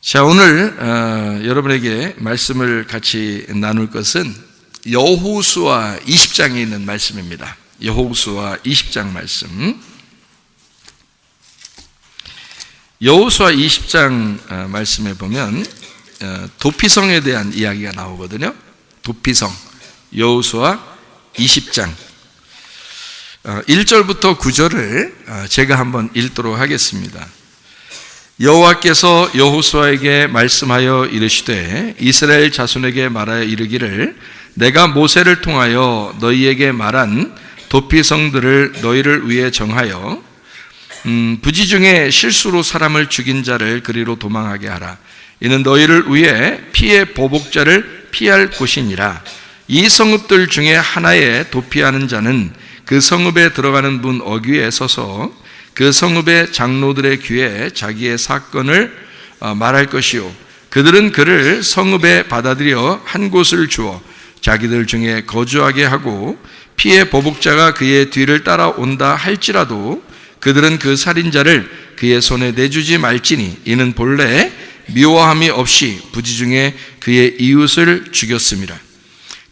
자, 오늘 여러분에게 말씀을 같이 나눌 것은 여호수아 20장에 있는 말씀입니다. 여호수아 20장 말씀. 여호수아 20장 말씀에 보면 도피성에 대한 이야기가 나오거든요. 도피성, 여호수아 20장 1절부터 9절을 제가 한번 읽도록 하겠습니다. 여호와께서 여호수아에게 말씀하여 이르시되 이스라엘 자손에게 말하여 이르기를 내가 모세를 통하여 너희에게 말한 도피성들을 너희를 위해 정하여 부지 중에 실수로 사람을 죽인 자를 그리로 도망하게 하라. 이는 너희를 위해 피의 보복자를 피할 곳이니라. 이 성읍들 중에 하나에 도피하는 자는 그 성읍에 들어가는 문 어귀에 서서 그 성읍의 장로들의 귀에 자기의 사건을 말할 것이요, 그들은 그를 성읍에 받아들여 한 곳을 주어 자기들 중에 거주하게 하고 피의 보복자가 그의 뒤를 따라온다 할지라도 그들은 그 살인자를 그의 손에 내주지 말지니 이는 본래 미워함이 없이 부지 중에 그의 이웃을 죽였음이라.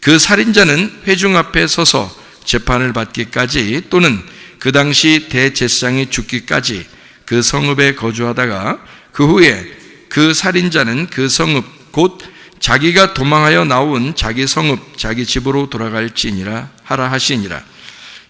그 살인자는 회중 앞에 서서 재판을 받기까지 또는 그 당시 대제사장이 죽기까지 그 성읍에 거주하다가 그 후에 그 살인자는 그 성읍 곧 자기가 도망하여 나온 자기 성읍 자기 집으로 돌아갈지니라 하라 하시니라.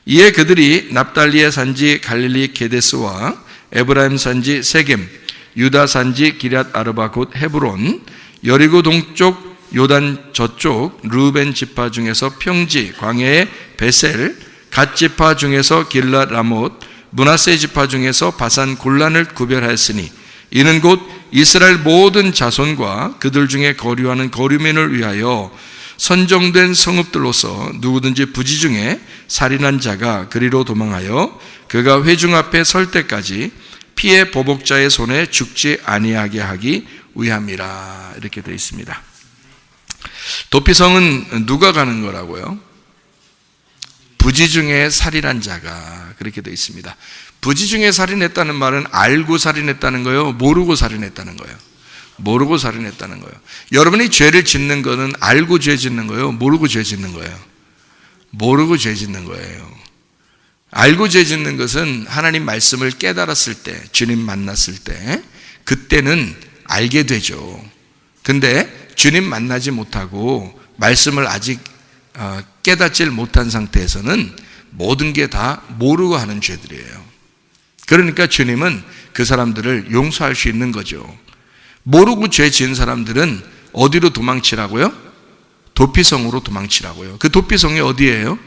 이에 그들이 납달리의 산지 갈릴리 게데스와 에브라임 산지 세겜, 유다 산지 기럇 아르바 곧 헤브론, 여리고 동쪽 요단 저쪽 르우벤 지파 중에서 평지 광야의 베셀, 갓 지파 중에서 길랏 라못, 므낫세 지파 중에서 바산 골란을 구별하였으니 이는 곧 이스라엘 모든 자손과 그들 중에 거류하는 거류민을 위하여 선정된 성읍들로서 누구든지 부지 중에 살인한 자가 그리로 도망하여 그가 회중 앞에 설 때까지 피의 보복자의 손에 죽지 아니하게 하기 위함이라. 이렇게 되어 있습니다. 도피성은 누가 가는 거라고요? 부지 중에 살인한 자가, 그렇게 되어 있습니다. 부지 중에 살인했다는 말은 알고 살인했다는 거예요? 모르고 살인했다는 거예요? 모르고 살인했다는 거예요. 여러분이 죄를 짓는 거는 알고 죄 짓는 거예요? 모르고 죄 짓는 거예요? 모르고 죄 짓는 거예요. 알고 죄 짓는 것은 하나님 말씀을 깨달았을 때, 주님 만났을 때, 그때는 알게 되죠. 근데 주님 만나지 못하고 말씀을 아직 깨닫질 못한 상태에서는 모든 게 다 모르고 하는 죄들이에요. 그러니까 주님은 그 사람들을 용서할 수 있는 거죠. 모르고 죄 지은 사람들은 어디로 도망치라고요? 도피성으로 도망치라고요. 그 도피성이 어디예요?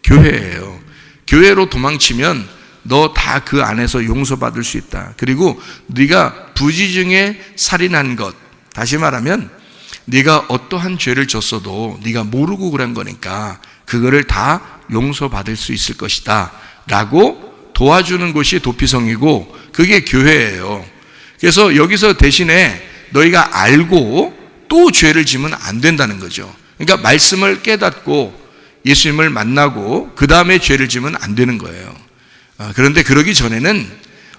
교회예요. 교회로 도망치면 너 다 그 안에서 용서받을 수 있다. 그리고 네가 부지 중에 살인한 것, 다시 말하면 네가 어떠한 죄를 졌어도 네가 모르고 그런 거니까 그거를 다 용서받을 수 있을 것이다 라고 도와주는 곳이 도피성이고 그게 교회예요. 그래서 여기서 대신에 너희가 알고 또 죄를 지면 안 된다는 거죠. 그러니까 말씀을 깨닫고 예수님을 만나고 그 다음에 죄를 지면 안 되는 거예요. 그런데 그러기 전에는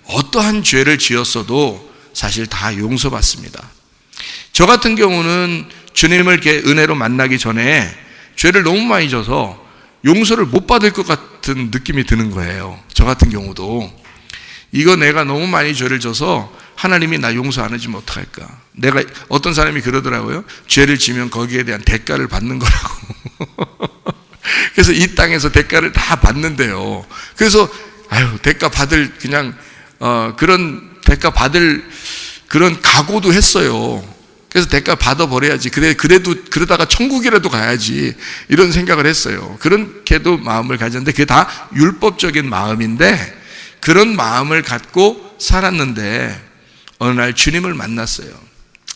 어떠한 죄를 지었어도 사실 다 용서받습니다. 저 같은 경우는 주님을 이렇게 은혜로 만나기 전에 죄를 너무 많이 져서 용서를 못 받을 것 같은 느낌이 드는 거예요. 저 같은 경우도 이거 내가 너무 많이 죄를 져서 하나님이 나 용서 안 해주면 어떡할까? 내가 어떤 사람이 그러더라고요. 죄를 지면 거기에 대한 대가를 받는 거라고. 그래서 이 땅에서 대가를 다 받는데요. 그래서 대가 받을 그냥 그런 대가 받을 그런 각오도 했어요. 그래서 대가 받아버려야지. 그래도 그러다가 천국이라도 가야지. 이런 생각을 했어요. 그렇게도 마음을 가졌는데 그게 다 율법적인 마음인데 그런 마음을 갖고 살았는데 어느 날 주님을 만났어요.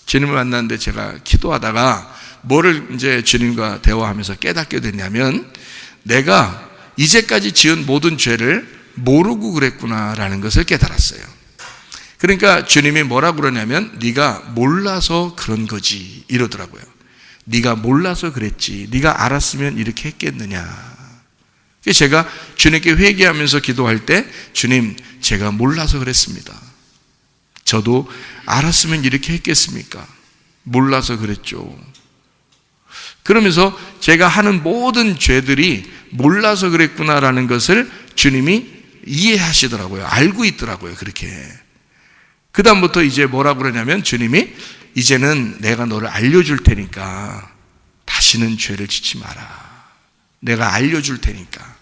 주님을 만났는데 제가 기도하다가 뭐를 이제 주님과 대화하면서 깨닫게 됐냐면 내가 이제까지 지은 모든 죄를 모르고 그랬구나라는 것을 깨달았어요. 그러니까 주님이 뭐라고 그러냐면 네가 몰라서 그런 거지 이러더라고요. 네가 몰라서 그랬지. 네가 알았으면 이렇게 했겠느냐. 그래서 제가 주님께 회개하면서 기도할 때 주님 제가 몰라서 그랬습니다. 저도 알았으면 이렇게 했겠습니까? 몰라서 그랬죠. 그러면서 제가 하는 모든 죄들이 몰라서 그랬구나라는 것을 주님이 이해하시더라고요. 알고 있더라고요. 그렇게. 그 다음부터 이제 뭐라고 그러냐면 주님이 이제는 내가 너를 알려줄 테니까 다시는 죄를 짓지 마라. 내가 알려줄 테니까.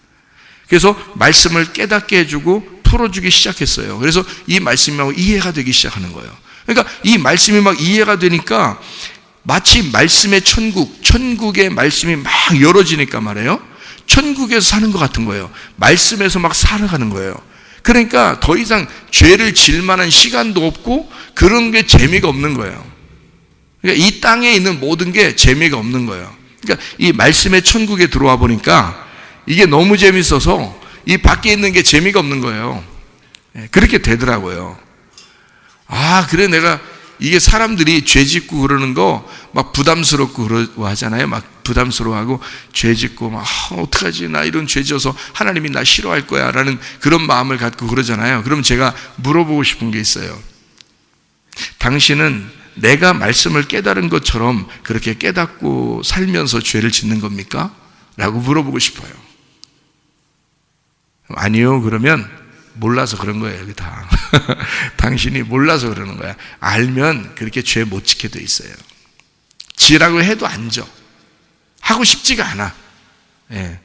그래서 말씀을 깨닫게 해주고 풀어주기 시작했어요. 그래서 이 말씀이 막 이해가 되기 시작하는 거예요. 그러니까 이 말씀이 막 이해가 되니까 마치 말씀의 천국의 말씀이 막 열어지니까 말이에요. 천국에서 사는 것 같은 거예요. 말씀에서 막 살아가는 거예요. 그러니까 더 이상 죄를 질 만한 시간도 없고 그런 게 재미가 없는 거예요. 그러니까 이 땅에 있는 모든 게 재미가 없는 거예요. 그러니까 이 말씀의 천국에 들어와 보니까 이게 너무 재밌어서 이 밖에 있는 게 재미가 없는 거예요. 그렇게 되더라고요. 아, 그래 내가 이게 사람들이 죄 짓고 그러는 거 막 부담스럽고 그러고 하잖아요. 막 부담스러워하고 죄 짓고 막 어떡하지 나 이런 죄 져서 하나님이 나 싫어할 거야 라는 그런 마음을 갖고 그러잖아요. 그럼 제가 물어보고 싶은 게 있어요. 당신은 내가 말씀을 깨달은 것처럼 그렇게 깨닫고 살면서 죄를 짓는 겁니까? 라고 물어보고 싶어요. 아니요. 그러면 몰라서 그런 거예요. 여기 다. 당신이 몰라서 그러는 거야. 알면 그렇게 죄 못 짓게 돼 있어요. 지라고 해도 안 져. 하고 싶지가 않아. 예.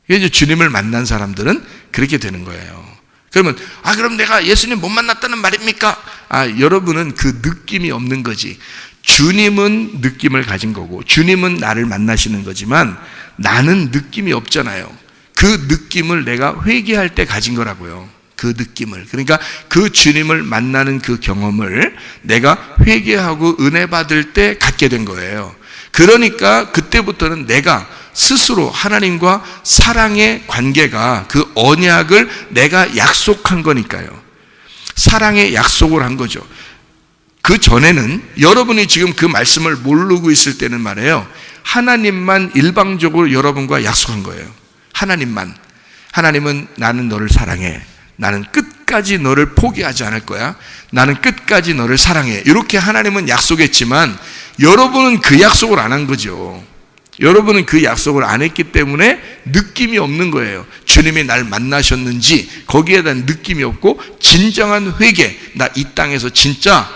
이제 주님을 만난 사람들은 그렇게 되는 거예요. 그러면 그럼 내가 예수님 못 만났다는 말입니까? 여러분은 그 느낌이 없는 거지. 주님은 느낌을 가진 거고 주님은 나를 만나시는 거지만 나는 느낌이 없잖아요. 그 느낌을 내가 회개할 때 가진 거라고요. 그 느낌을. 그러니까 그 주님을 만나는 그 경험을 내가 회개하고 은혜 받을 때 갖게 된 거예요. 그러니까 그때부터는 내가 스스로 하나님과 사랑의 관계가 그 언약을 내가 약속한 거니까요. 사랑의 약속을 한 거죠. 그 전에는 여러분이 지금 그 말씀을 모르고 있을 때는 말이에요. 하나님만 일방적으로 여러분과 약속한 거예요. 하나님만. 하나님은 나는 너를 사랑해. 나는 끝까지 너를 포기하지 않을 거야. 나는 끝까지 너를 사랑해. 이렇게 하나님은 약속했지만 여러분은 그 약속을 안 한 거죠. 여러분은 그 약속을 안 했기 때문에 느낌이 없는 거예요. 주님이 날 만나셨는지 거기에 대한 느낌이 없고 진정한 회개. 나 이 땅에서 진짜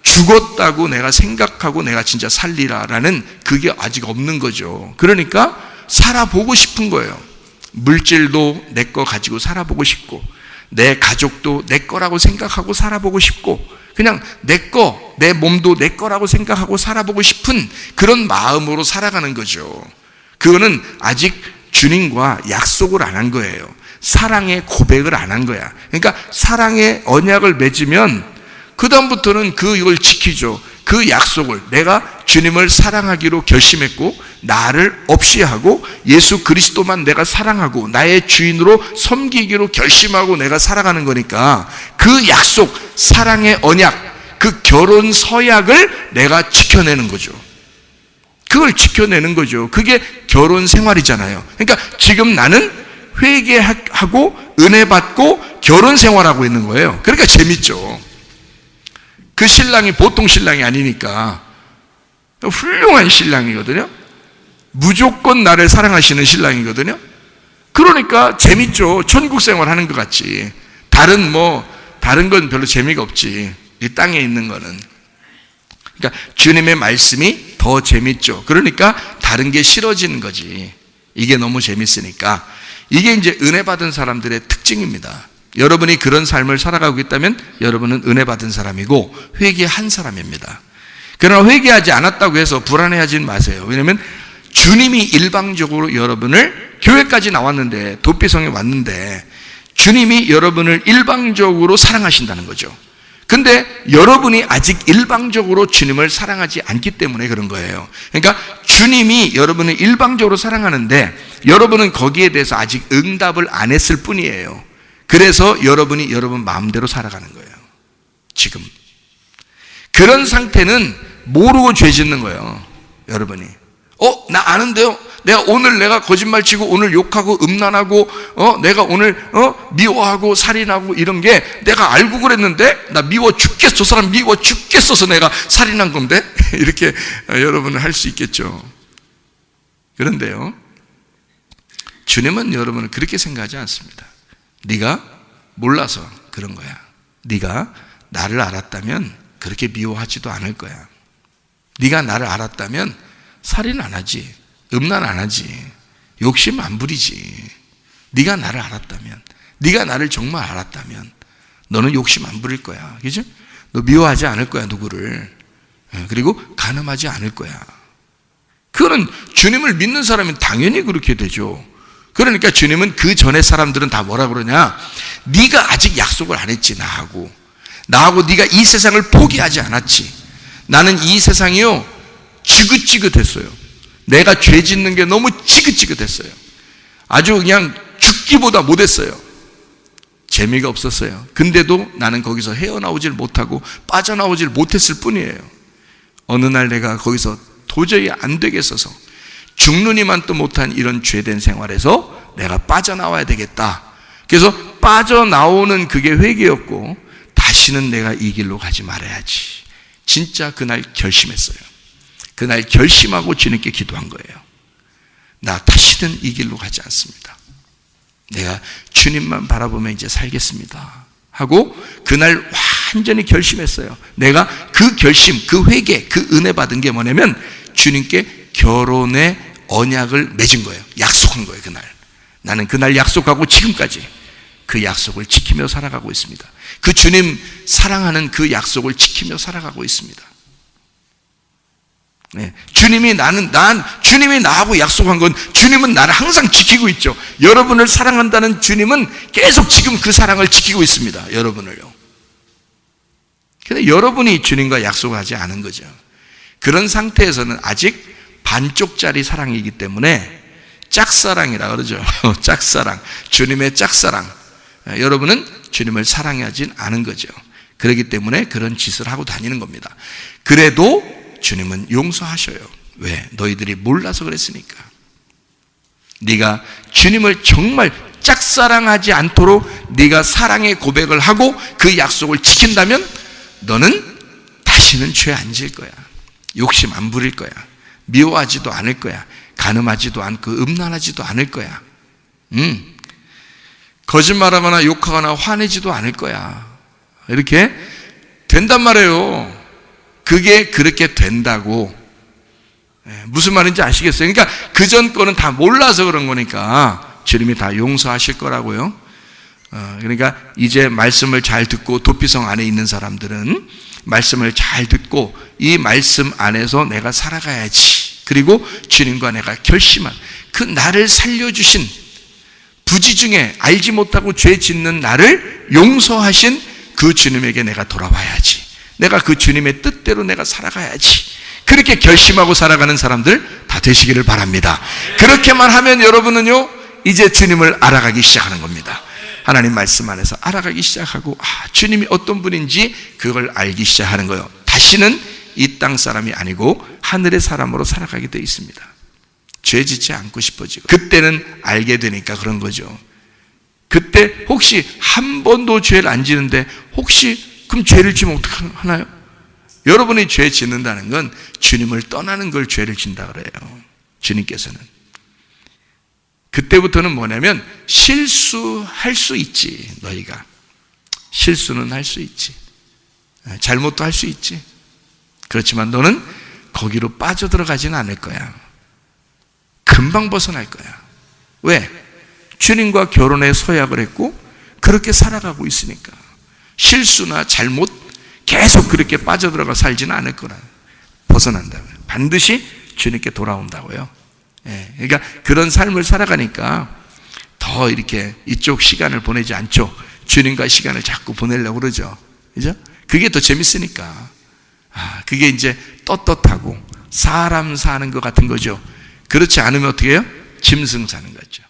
죽었다고 내가 생각하고 내가 진짜 살리라라는 그게 아직 없는 거죠. 그러니까 살아보고 싶은 거예요. 물질도 내 거 가지고 살아보고 싶고 내 가족도 내 거라고 생각하고 살아보고 싶고 그냥 내 거, 내 몸도 내 거라고 생각하고 살아보고 싶은 그런 마음으로 살아가는 거죠. 그거는 아직 주님과 약속을 안 한 거예요. 사랑의 고백을 안 한 거야. 그러니까 사랑의 언약을 맺으면 그 다음부터는 그걸 지키죠. 그 약속을 내가 주님을 사랑하기로 결심했고 나를 없이 하고 예수 그리스도만 내가 사랑하고 나의 주인으로 섬기기로 결심하고 내가 살아가는 거니까 그 약속, 사랑의 언약, 그 결혼 서약을 내가 지켜내는 거죠. 그걸 지켜내는 거죠. 그게 결혼 생활이잖아요. 그러니까 지금 나는 회개하고 은혜 받고 결혼 생활하고 있는 거예요. 그러니까 재밌죠. 그 신랑이 보통 신랑이 아니니까 훌륭한 신랑이거든요. 무조건 나를 사랑하시는 신랑이거든요. 그러니까 재밌죠. 천국 생활 하는 것 같지. 다른 건 별로 재미가 없지. 이 땅에 있는 거는. 그러니까 주님의 말씀이 더 재밌죠. 그러니까 다른 게 싫어지는 거지. 이게 너무 재밌으니까. 이게 이제 은혜 받은 사람들의 특징입니다. 여러분이 그런 삶을 살아가고 있다면 여러분은 은혜 받은 사람이고 회개한 사람입니다. 그러나 회개하지 않았다고 해서 불안해하지 마세요. 왜냐하면 주님이 일방적으로 여러분을 교회까지 나왔는데 도피성에 왔는데 주님이 여러분을 일방적으로 사랑하신다는 거죠. 근데 여러분이 아직 일방적으로 주님을 사랑하지 않기 때문에 그런 거예요. 그러니까 주님이 여러분을 일방적으로 사랑하는데 여러분은 거기에 대해서 아직 응답을 안 했을 뿐이에요. 그래서 여러분이 여러분 마음대로 살아가는 거예요. 지금 그런 상태는 모르고 죄 짓는 거예요. 여러분이 나 아는데요? 내가 거짓말 치고 오늘 욕하고 음란하고 내가 오늘 미워하고 살인하고 이런 게 내가 알고 그랬는데 나 미워 죽겠어. 저 사람 미워 죽겠어서 내가 살인한 건데 이렇게 여러분은 할 수 있겠죠. 그런데요, 주님은 여러분을 그렇게 생각하지 않습니다. 네가 몰라서 그런 거야. 네가 나를 알았다면 그렇게 미워하지도 않을 거야. 네가 나를 알았다면 살인 안 하지, 음란 안 하지, 욕심 안 부리지. 네가 나를 알았다면, 네가 나를 정말 알았다면 너는 욕심 안 부릴 거야. 그죠? 너 미워하지 않을 거야, 누구를. 그리고 간음하지 않을 거야. 그거는 주님을 믿는 사람은 당연히 그렇게 되죠. 그러니까 주님은 그 전에 사람들은 다 뭐라 그러냐? 네가 아직 약속을 안 했지. 나하고 네가 이 세상을 포기하지 않았지. 나는 이 세상이요 지긋지긋했어요. 내가 죄 짓는 게 너무 지긋지긋했어요. 아주 그냥 죽기보다 못했어요. 재미가 없었어요. 근데도 나는 거기서 헤어나오질 못하고 빠져나오질 못했을 뿐이에요. 어느 날 내가 거기서 도저히 안 되겠어서 죽느니만 또 못한 이런 죄된 생활에서 내가 빠져나와야 되겠다. 그래서 빠져나오는 그게 회개였고, 다시는 내가 이 길로 가지 말아야지. 진짜 그날 결심했어요. 그날 결심하고 주님께 기도한 거예요. 나 다시는 이 길로 가지 않습니다. 내가 주님만 바라보며 이제 살겠습니다 하고 그날 완전히 결심했어요. 내가 그 결심, 그 회개, 그 은혜 받은 게 뭐냐면 주님께 결혼의 언약을 맺은 거예요. 약속한 거예요. 그날 나는 그날 약속하고 지금까지 그 약속을 지키며 살아가고 있습니다. 그 주님 사랑하는 그 약속을 지키며 살아가고 있습니다. 네. 주님이 나하고 약속한 건 주님은 나를 항상 지키고 있죠. 여러분을 사랑한다는 주님은 계속 지금 그 사랑을 지키고 있습니다. 여러분을요. 근데 여러분이 주님과 약속하지 않은 거죠. 그런 상태에서는 아직 반쪽짜리 사랑이기 때문에 짝사랑이라 그러죠. 짝사랑, 주님의 짝사랑. 여러분은 주님을 사랑하진 않은 거죠. 그렇기 때문에 그런 짓을 하고 다니는 겁니다. 그래도 주님은 용서하셔요. 왜? 너희들이 몰라서 그랬으니까. 네가 주님을 정말 짝사랑하지 않도록 네가 사랑의 고백을 하고 그 약속을 지킨다면 너는 다시는 죄 안 질 거야. 욕심 안 부릴 거야. 미워하지도 않을 거야. 간음하지도 않고 음란하지도 않을 거야. 거짓말하거나 욕하거나 화내지도 않을 거야. 이렇게 된단 말이에요. 그게 그렇게 된다고. 무슨 말인지 아시겠어요? 그러니까 그전 거는 다 몰라서 그런 거니까 주님이 다 용서하실 거라고요. 그러니까 이제 말씀을 잘 듣고 도피성 안에 있는 사람들은 말씀을 잘 듣고 이 말씀 안에서 내가 살아가야지. 그리고 주님과 내가 결심한 그 나를 살려주신 부지 중에 알지 못하고 죄 짓는 나를 용서하신 그 주님에게 내가 돌아와야지. 내가 그 주님의 뜻대로 내가 살아가야지. 그렇게 결심하고 살아가는 사람들 다 되시기를 바랍니다. 그렇게만 하면 여러분은요 이제 주님을 알아가기 시작하는 겁니다. 하나님 말씀 안에서 알아가기 시작하고 주님이 어떤 분인지 그걸 알기 시작하는 거예요. 다시는 이 땅 사람이 아니고 하늘의 사람으로 살아가게 되어 있습니다. 죄 짓지 않고 싶어지고 그때는 알게 되니까 그런 거죠. 그때 혹시 한 번도 죄를 안 지는데 혹시 그럼 죄를 지면 어떡하나요? 여러분이 죄 짓는다는 건 주님을 떠나는 걸 죄를 진다 그래요. 주님께서는. 그때부터는 뭐냐면 실수할 수 있지. 너희가 실수는 할 수 있지. 잘못도 할 수 있지. 그렇지만 너는 거기로 빠져들어가지는 않을 거야. 금방 벗어날 거야. 왜? 주님과 결혼에 서약을 했고 그렇게 살아가고 있으니까. 실수나 잘못 계속 그렇게 빠져들어가 살지는 않을 거라. 벗어난다고요. 반드시 주님께 돌아온다고요. 그러니까 그런 삶을 살아가니까 더 이렇게 이쪽 시간을 보내지 않죠. 주님과 시간을 자꾸 보내려고 그러죠. 그죠? 그게 더 재밌으니까. 그게 이제 떳떳하고 사람 사는 것 같은 거죠. 그렇지 않으면 어떻게 해요? 짐승 사는 거죠.